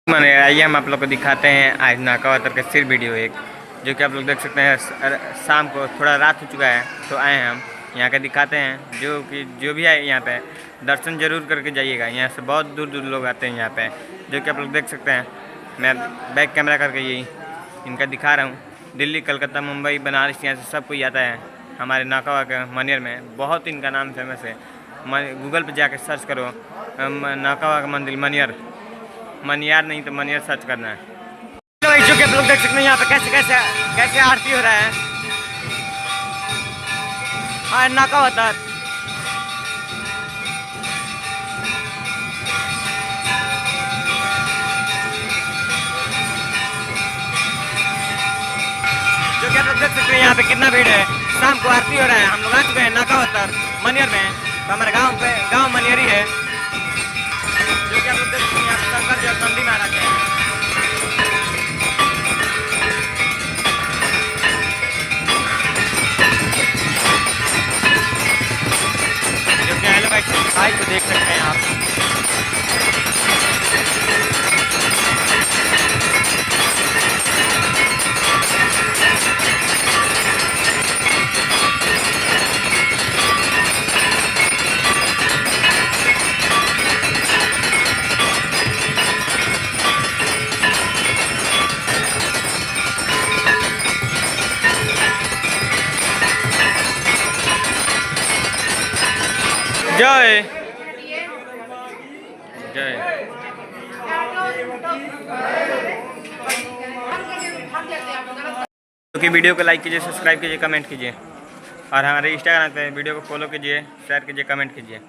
मैंने आइए हम आप लोग को दिखाते हैं आज नाका वातर का सिर वीडियो एक, जो कि आप लोग देख सकते हैं। शाम को थोड़ा रात हो चुका है तो आए हैं हम यहाँ का दिखाते हैं। जो भी आए यहाँ पे दर्शन जरूर करके जाइएगा। यहाँ से बहुत दूर दूर लोग आते हैं यहाँ पे, जो कि आप लोग देख सकते हैं। मैं बैक कैमरा करके यही इनका दिखा रहा हूँ। दिल्ली, कलकत्ता, मुंबई, बनारस, यहाँ से सब कोई आता है हमारे नाका के मनियर में। बहुत इनका नाम फेमस है। गूगल पर जाके सर्च करो नाका का मंदिर मनियार नहीं तो मनियर सर्च करना है। जो कि आप लोग देख सकते हैं यहाँ पे कैसे कैसे कैसे आरती हो रहा है। हाँ, नाका होता है। जो कि आप लोग देख सकते हैं यहाँ पे कितना भीड़ है। शाम को आरती हो रहा है। हम लोग आ चुके हैं नाका होता मनियर में। तो हमारे गाँव मनियरी है। जो कि आप लोग देख सकते हैं यहाँ पे शंकर जी नंदी महाराज है। भाई को देख सकते हैं आप। जय जय। तो वीडियो को लाइक कीजिए, सब्सक्राइब कीजिए, कमेंट कीजिए और हमारे इंस्टाग्राम पे वीडियो को फॉलो कीजिए, शेयर कीजिए, कमेंट कीजिए।